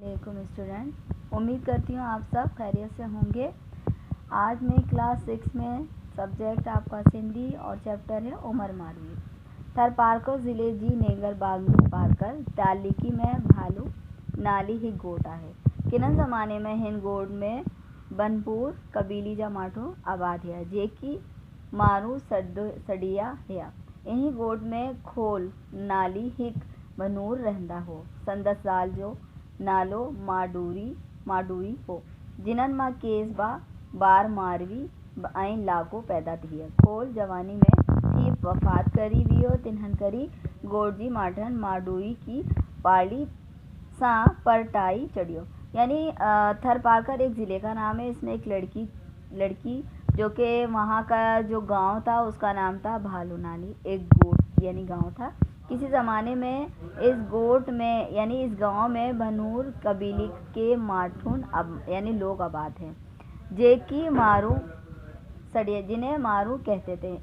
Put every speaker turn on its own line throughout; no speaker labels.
वालेकुम स्टूडेंट, उम्मीद करती हूँ आप सब खैरियत से होंगे। आज मैं क्लास 6 में सब्जेक्ट आपका सिंधी और चैप्टर है उमर मारवी। थरपारकर ज़िले जी नेगर बागलू पारकर तालिकी में भालू नाली ही गोट आहे। किन ज़माने में हिन गोट में बनपुर कबीली जा माठो आबाद है जेकी मारू सडिया है। यही गोट में खोल नाली हिक बनूर रहंदा हो। संदस साल जो नालो माडूरी हो जिनन मां केस बार मारवी ऐं लाको पैदा थिया। खोल जवानी में थी वफ़ात करी वियो तिन्हन करी गोट जी माठन माडूरी की पाली सा परटाई चढ़ियो। यानी थरपारकर एक ज़िले का नाम है। इसमें एक लड़की जो कि वहाँ का जो गांव था उसका नाम था भालू नाली। एक गोट यानी गांव था। किसी ज़माने में इस गोट में यानी इस गांव में बनूर कबीले के माठुन यानी लोग आबाद हैं जेकी मारू सड़िया जिन्हें मारू कहते थे।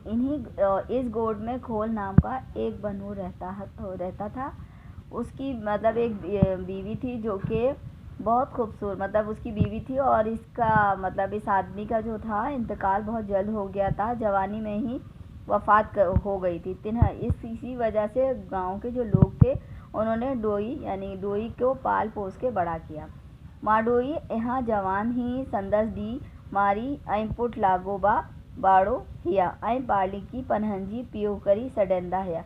इस गोट में खोल नाम का एक बनूर रहता था। उसकी मतलब एक बीवी थी जो कि बहुत खूबसूरत मतलब उसकी बीवी थी और इसका मतलब इस आदमी का जो था इंतकाल बहुत जल्द हो गया था। जवानी में ही वफ़ात हो गई थी। इसी वजह से गांव के जो लोग थे उन्होंने डोई को पाल पोस के बड़ा किया। माडोई यहाँ जवान ही संदस दी मारी ऐं पुट लागोबा बाड़ो हिया ऐं पाली की पनहंजी पियो करी सडेंदा है।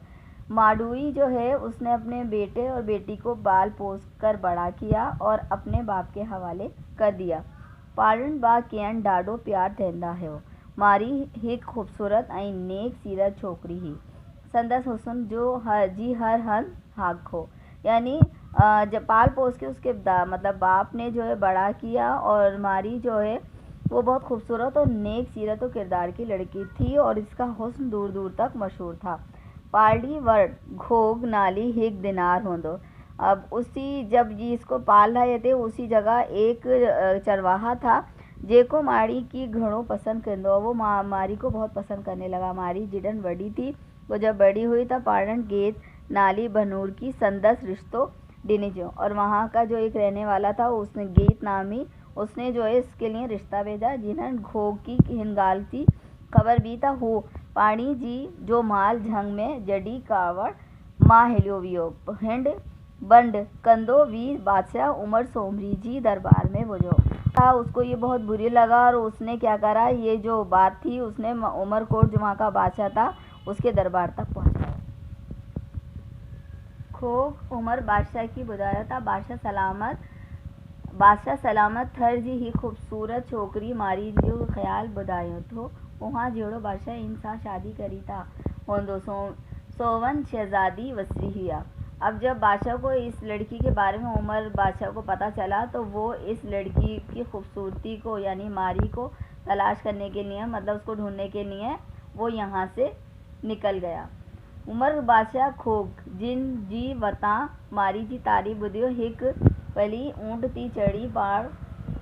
माडोई जो है उसने अपने बेटे और बेटी को बाल पोस कर बड़ा किया और अपने बाप के हवाले कर दिया। पालन बा केन डाडो प्यार देंदा है। मारी हिक खूबसूरत ऐं नेक सीरत छोकरी ही संदस हुस्न जो हर हन हाक हो। यानी जब पाल पोस के उसके मतलब बाप ने जो है बड़ा किया और मारी जो है वो बहुत खूबसूरत और नेक सीरत और किरदार की लड़की थी और इसका हुस्न दूर दूर तक मशहूर था। पालडी वर्ड घोग नाली हिक दिनार होंदो। अब उसी जब जी इसको पाल रहे थे उसी जगह एक चरवाहा था जेको मारी की घणो पसंद करदो। वो मारी को बहुत पसंद करने लगा। मारी जिडन बड़ी थी वो जब बड़ी हुई तब पालन गेत नाली बनूर की संदस रिश्तो डिनिजो और वहाँ का जो एक रहने वाला था उसने गेत नामी उसने जो है इसके लिए रिश्ता भेजा। जिन्हन घोग की हिनगाल की खबर भी था हो पानी जी जो माल झंग में जडी कावड़ माँ हिलियो वियो हिंड बंड कंदो वीर बादशाह उमर सोमरी जी दरबार में वो जो था उसको ये बहुत बुरी लगा और उसने क्या करा ये जो बात थी उसने उमरकोट जो वहाँ का बादशाह था उसके दरबार तक पहुँचाया। खोग उमर बादशाह की बुधाया था बादशाह सलामत थर जी ही खूबसूरत छोकरी मारी जो ख्याल बुधायो तो वहाँ जेड़ो बादशाह इंसा शादी करी था होंदो सोवन शहजादी वसरी हुआ। अब जब बादशाह को इस लड़की के बारे में उमर बादशाह को पता चला तो वो इस लड़की की खूबसूरती को यानी मारी को तलाश करने के लिए मतलब उसको ढूंढने के लिए वो यहाँ से निकल गया। उमर बादशाह खोग जिन जी वता मारी जी तारी बुधियो हिक पली ऊँट ती चढ़ी पार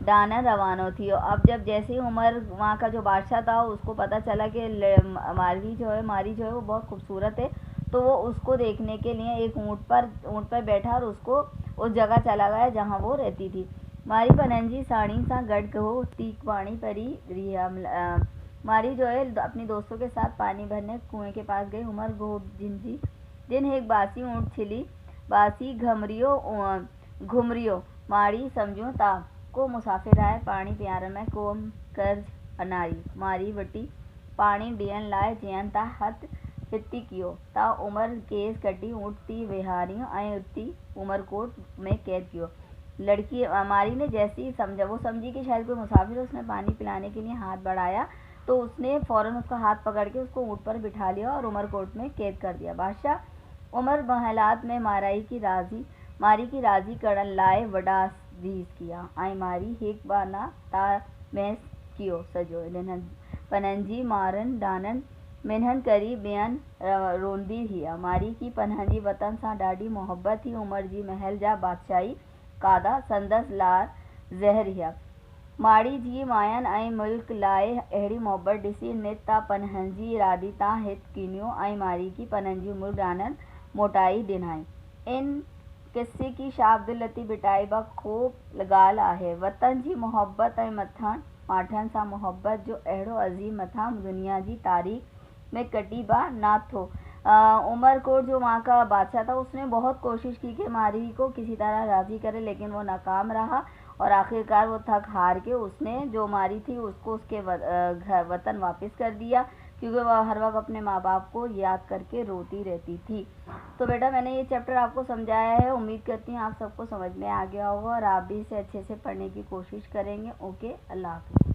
डाना रवानो थी। अब जब जैसे ही उमर वहाँ का जो बादशाह था उसको पता चला कि मारी जो है वो बहुत खूबसूरत है तो वो उसको देखने के लिए एक ऊँट पर बैठा और उसको उस जगह चला गया जहाँ वो रहती थी। मारी पनंजी साड़ी सा गढ़ कहो तीक पानी परी रिया मारी जो है अपनी दोस्तों के साथ पानी भरने कुएं के पास गई। उमर गोट जिन एक बासी ऊँट छिली बासी घुमरियो मारी समझो ता को मुसाफिर आए पानी प्यार में कोम कर्ज अनारी मारी वटी पानी डियन लाए जियन ता हथ हित्ती कियो ता उमर केस कटी उठती विहारियों ऐं उठती उमरकोट में कैद कियो। लड़की मारी ने जैसी समझा वो समझी कि शायद कोई मुसाफिर उसने पानी पिलाने के लिए हाथ बढ़ाया तो उसने फौरन उसका हाथ पकड़ के उसको ऊँट पर बिठा लिया और उमरकोट में कैद कर दिया। बादशाह उमर महलात में मारी की राजी करन लाए वडा जीज किया ऐं मारी हिक बाना ता महस कियो सजो पनंजी मारन डानन मिन्हन करी बेअन रोंदी हिया। मारी की पनहंजी वतन सां ॾाढी मोहब्बत थी। उमर जी महल जा बादशाही कादा संदस लार ज़हर हिया। माड़ी जी मायन ऐं मुल्क लाए अहिड़ी मोहब्बत ॾिसी नित ता पनहंजी रादी तां हित कीनियो ऐं मारी की पनहंजी मुल्क डानन मोटाई ॾिनाई। इन किस्से की शाब्दिलती बिटाई बा खूब लगाल आहे। वतन जी मोहब्बत ऐं माठन सां मोहब्बत जो अहिड़ो अज़ीम मथा दुनिया जी तारीख़ में कटी बा ना थो। उमरकोट जो वहाँ का बादशाह था, उसने बहुत कोशिश की कि मारी को किसी तरह राज़ी करे, लेकिन वो नाकाम रहा और आखिरकार वो थक हार के उसने जो मारी थी उसको उसके वतन वापस कर दिया, क्योंकि वह हर वक्त अपने माँ बाप को याद करके रोती रहती थी। तो बेटा मैंने ये चैप्टर आपको समझाया है, उम्मीद करती हूँ आप सबको समझ में आ गया होगा और आप भी इसे अच्छे से पढ़ने की कोशिश करेंगे। ओके, अल्लाह हाफ़िज़।